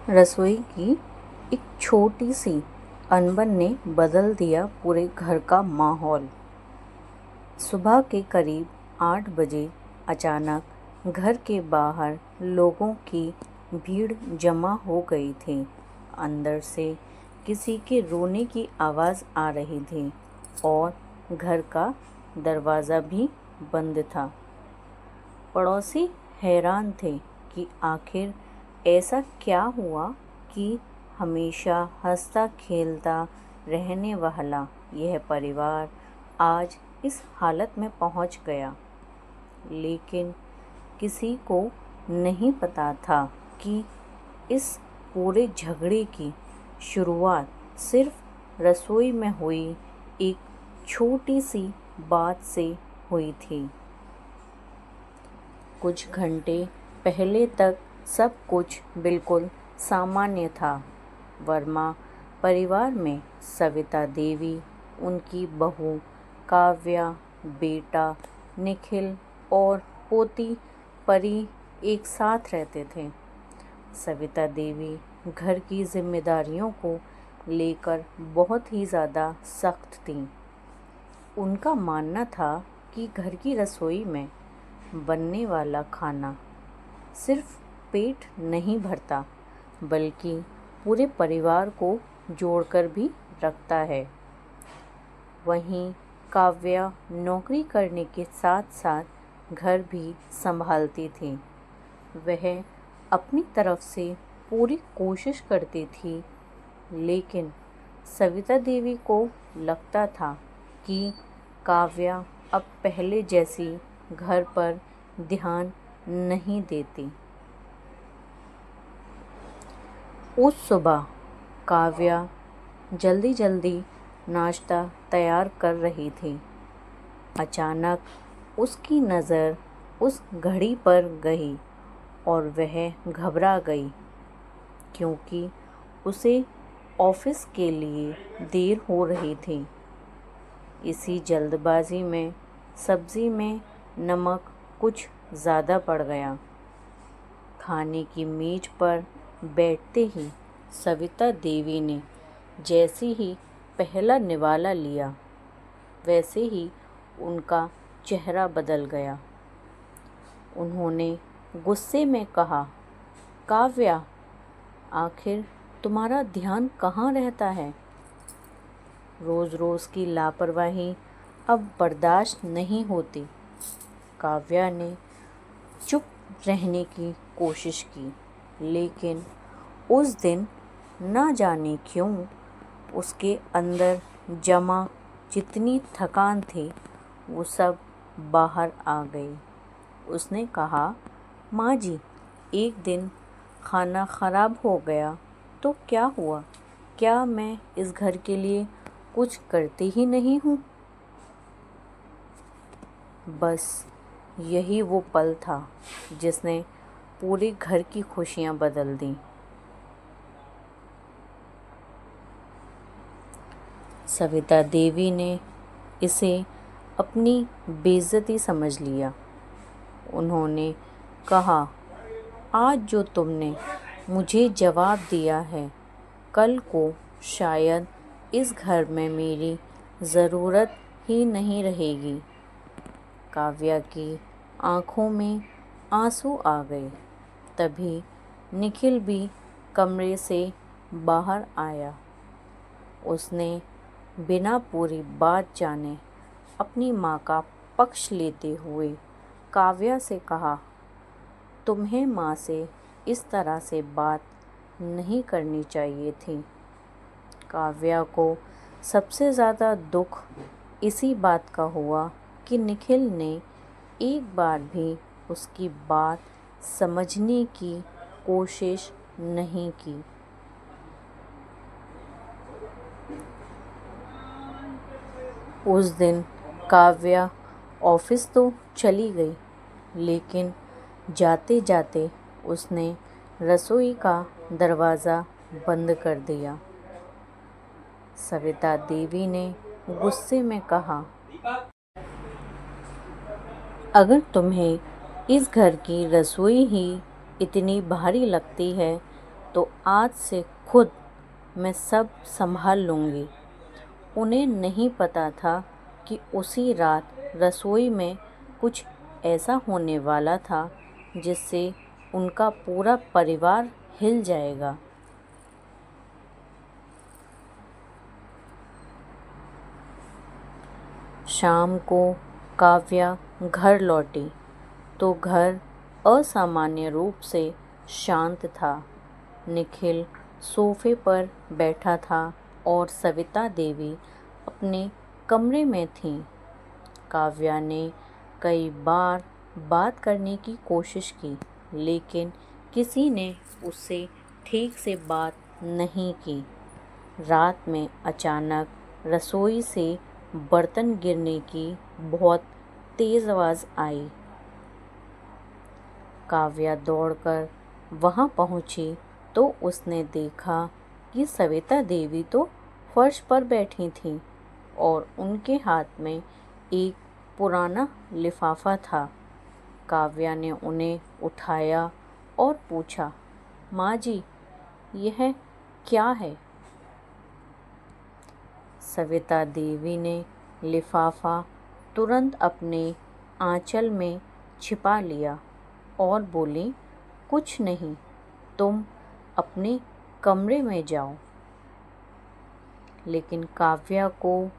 रसोई की एक छोटी सी अनबन ने बदल दिया पूरे घर का माहौल। सुबह के करीब 8 बजे अचानक घर के बाहर लोगों की भीड़ जमा हो गई थी। अंदर से किसी के रोने की आवाज़ आ रही थी और घर का दरवाज़ा भी बंद था। पड़ोसी हैरान थे कि आखिर ऐसा क्या हुआ कि हमेशा हंसता खेलता रहने वाला यह परिवार आज इस हालत में पहुंच गया। लेकिन किसी को नहीं पता था कि इस पूरे झगड़े की शुरुआत सिर्फ रसोई में हुई एक छोटी सी बात से हुई थी। कुछ घंटे पहले तक सब कुछ बिल्कुल सामान्य था। वर्मा परिवार में सविता देवी, उनकी बहू काव्या, बेटा निखिल और पोती परी एक साथ रहते थे। सविता देवी घर की जिम्मेदारियों को लेकर बहुत ही ज़्यादा सख्त थीं। उनका मानना था कि घर की रसोई में बनने वाला खाना सिर्फ पेट नहीं भरता बल्कि पूरे परिवार को जोड़कर भी रखता है। वहीं काव्या नौकरी करने के साथ साथ घर भी संभालती थी। वह अपनी तरफ से पूरी कोशिश करती थी, लेकिन सविता देवी को लगता था कि काव्या अब पहले जैसी घर पर ध्यान नहीं देती। उस सुबह काव्या जल्दी जल्दी नाश्ता तैयार कर रही थी। अचानक उसकी नज़र उस घड़ी पर गई और वह घबरा गई, क्योंकि उसे ऑफिस के लिए देर हो रही थी। इसी जल्दबाजी में सब्ज़ी में नमक कुछ ज़्यादा पड़ गया। खाने की मेज पर बैठते ही सविता देवी ने जैसे ही पहला निवाला लिया, वैसे ही उनका चेहरा बदल गया। उन्होंने गुस्से में कहा, काव्या, आखिर तुम्हारा ध्यान कहाँ रहता है? रोज़ रोज़ की लापरवाही अब बर्दाश्त नहीं होती। काव्या ने चुप रहने की कोशिश की, लेकिन उस दिन न जाने क्यों उसके अंदर जमा जितनी थकान थी वो सब बाहर आ गई। उसने कहा, माँ जी, एक दिन खाना ख़राब हो गया तो क्या हुआ? क्या मैं इस घर के लिए कुछ करती ही नहीं हूँ? बस यही वो पल था जिसने पूरे घर की खुशियाँ बदल दी। सविता देवी ने इसे अपनी बेइज्जती समझ लिया। उन्होंने कहा, आज जो तुमने मुझे जवाब दिया है, कल को शायद इस घर में मेरी ज़रूरत ही नहीं रहेगी। काव्या की आँखों में आंसू आ गए। तभी निखिल भी कमरे से बाहर आया। उसने बिना पूरी बात जाने अपनी माँ का पक्ष लेते हुए काव्या से कहा, तुम्हें माँ से इस तरह से बात नहीं करनी चाहिए थी। काव्या को सबसे ज़्यादा दुख इसी बात का हुआ कि निखिल ने एक बार भी उसकी बात समझने की कोशिश नहीं की। उस दिन काव्या ऑफिस तो चली गई, लेकिन जाते जाते उसने रसोई का दरवाज़ा बंद कर दिया। सविता देवी ने गुस्से में कहा, अगर तुम्हें इस घर की रसोई ही इतनी भारी लगती है तो आज से खुद मैं सब संभाल लूँगी। उन्हें नहीं पता था कि उसी रात रसोई में कुछ ऐसा होने वाला था जिससे उनका पूरा परिवार हिल जाएगा। शाम को काव्या घर लौटी तो घर असामान्य रूप से शांत था। निखिल सोफे पर बैठा था और सविता देवी अपने कमरे में थीं। काव्या ने कई बार बात करने की कोशिश की, लेकिन किसी ने उससे ठीक से बात नहीं की। रात में अचानक रसोई से बर्तन गिरने की बहुत तेज़ आवाज़ आई। काव्या दौड़कर वहाँ पहुँची तो उसने देखा कि सविता देवी तो फर्श पर बैठी थीं और उनके हाथ में एक पुराना लिफाफा था। काव्या ने उन्हें उठाया और पूछा, माँ जी, यह क्या है? सविता देवी ने लिफाफा तुरंत अपने आंचल में छिपा लिया और बोली, कुछ नहीं, तुम अपने कमरे में जाओ। लेकिन काव्या को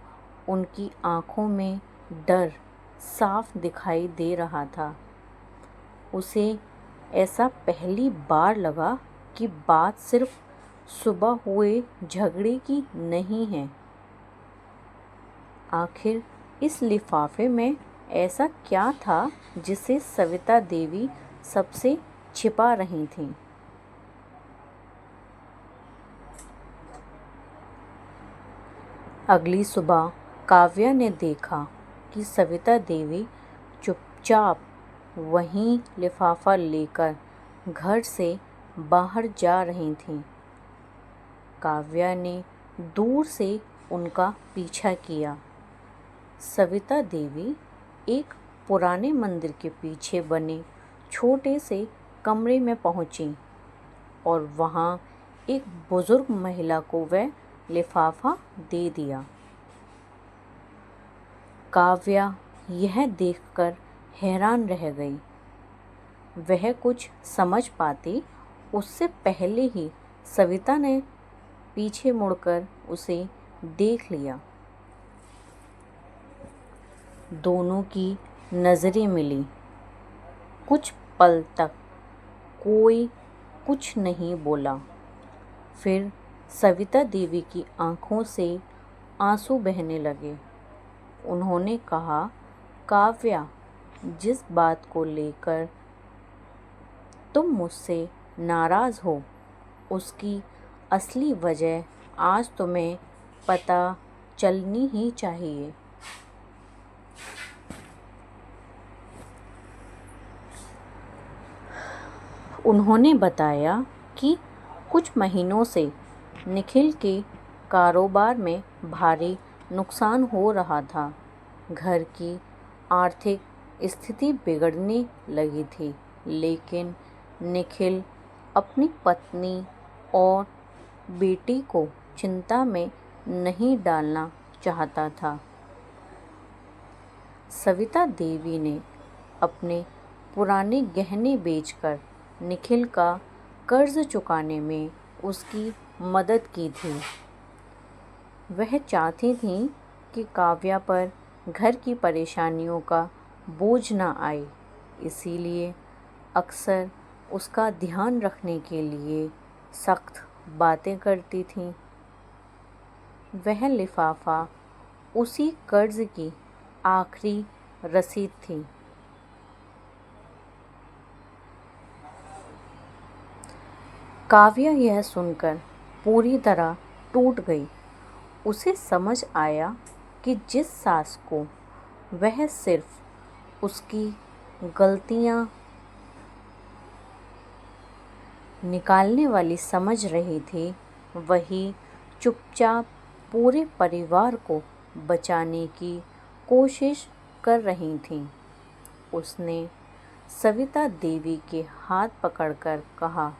उनकी आंखों में डर साफ दिखाई दे रहा था। उसे ऐसा पहली बार लगा कि बात सिर्फ सुबह हुए झगड़े की नहीं है। आखिर इस लिफाफे में ऐसा क्या था जिसे सविता देवी सबसे छिपा रही थीं? अगली सुबह काव्या ने देखा कि सविता देवी चुपचाप वहीं लिफाफा लेकर घर से बाहर जा रही थीं। काव्या ने दूर से उनका पीछा किया। सविता देवी एक पुराने मंदिर के पीछे बने छोटे से कमरे में पहुंची और वहां एक बुजुर्ग महिला को वह लिफाफा दे दिया। काव्या यह देखकर हैरान रह गई। वह कुछ समझ पाती उससे पहले ही सविता ने पीछे मुड़कर उसे देख लिया। दोनों की नज़रें मिली। कुछ पल तक कोई कुछ नहीं बोला। फिर सविता देवी की आंखों से आंसू बहने लगे। उन्होंने कहा, काव्या, जिस बात को लेकर तुम मुझसे नाराज़ हो, उसकी असली वजह आज तुम्हें पता चलनी ही चाहिए। उन्होंने बताया कि कुछ महीनों से निखिल के कारोबार में भारी नुकसान हो रहा था। घर की आर्थिक स्थिति बिगड़ने लगी थी, लेकिन निखिल अपनी पत्नी और बेटी को चिंता में नहीं डालना चाहता था। सविता देवी ने अपने पुराने गहने बेचकर निखिल का कर्ज चुकाने में उसकी मदद की थी। वह चाहती थीं कि काव्या पर घर की परेशानियों का बोझ न आए, इसीलिए अक्सर उसका ध्यान रखने के लिए सख्त बातें करती थीं। वह लिफाफा उसी कर्ज की आखिरी रसीद थी। काव्या यह सुनकर पूरी तरह टूट गई। उसे समझ आया कि जिस सास को वह सिर्फ उसकी गलतियां निकालने वाली समझ रही थी, वही चुपचाप पूरे परिवार को बचाने की कोशिश कर रही थी। उसने सविता देवी के हाथ पकड़कर कहा,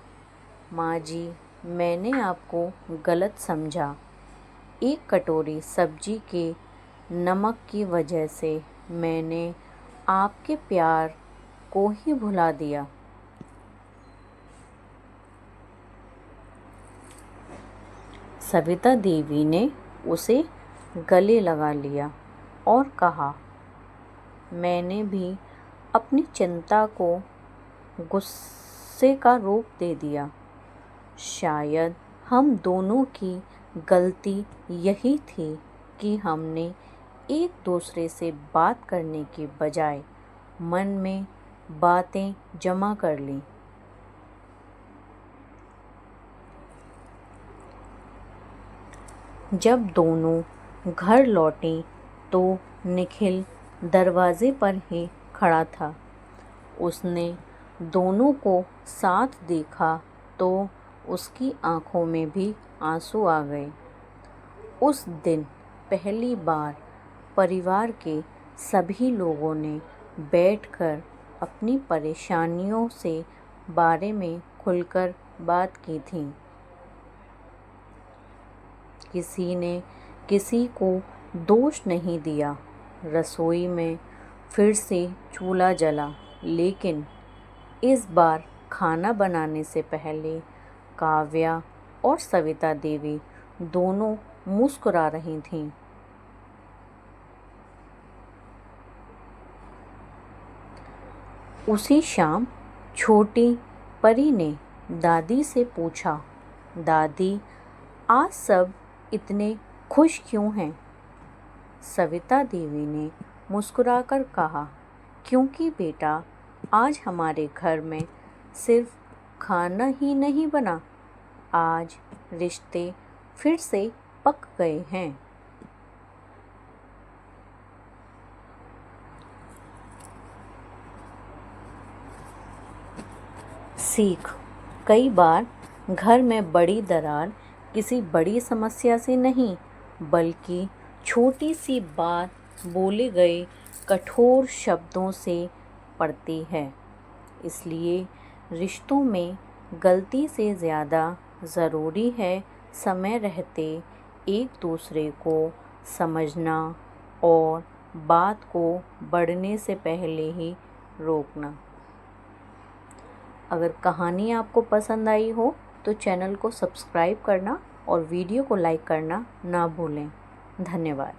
माँ जी, मैंने आपको गलत समझा। एक कटोरी सब्जी के नमक की वजह से मैंने आपके प्यार को ही भुला दिया। सविता देवी ने उसे गले लगा लिया और कहा, मैंने भी अपनी चिंता को गुस्से का रूप दे दिया। शायद हम दोनों की गलती यही थी कि हमने एक दूसरे से बात करने के बजाय मन में बातें जमा कर लीं। जब दोनों घर लौटे तो निखिल दरवाजे पर ही खड़ा था। उसने दोनों को साथ देखा तो उसकी आंखों में भी आंसू आ गए। उस दिन पहली बार परिवार के सभी लोगों ने बैठकर अपनी परेशानियों से बारे में खुलकर बात की थी। किसी ने किसी को दोष नहीं दिया। रसोई में फिर से चूल्हा जला, लेकिन इस बार खाना बनाने से पहले काव्या और सविता देवी दोनों मुस्कुरा रही थीं। उसी शाम छोटी परी ने दादी से पूछा, दादी, आज सब इतने खुश क्यों हैं? सविता देवी ने मुस्कुराकर कहा, क्योंकि बेटा, आज हमारे घर में सिर्फ खाना ही नहीं बना, आज रिश्ते फिर से पक गए हैं। सीख, कई बार घर में बड़ी दरार किसी बड़ी समस्या से नहीं, बल्कि छोटी सी बात बोले गए कठोर शब्दों से पड़ती है। इसलिए रिश्तों में गलती से ज़्यादा ज़रूरी है समय रहते एक दूसरे को समझना और बात को बढ़ने से पहले ही रोकना। अगर कहानी आपको पसंद आई हो तो चैनल को सब्सक्राइब करना और वीडियो को लाइक करना ना भूलें। धन्यवाद।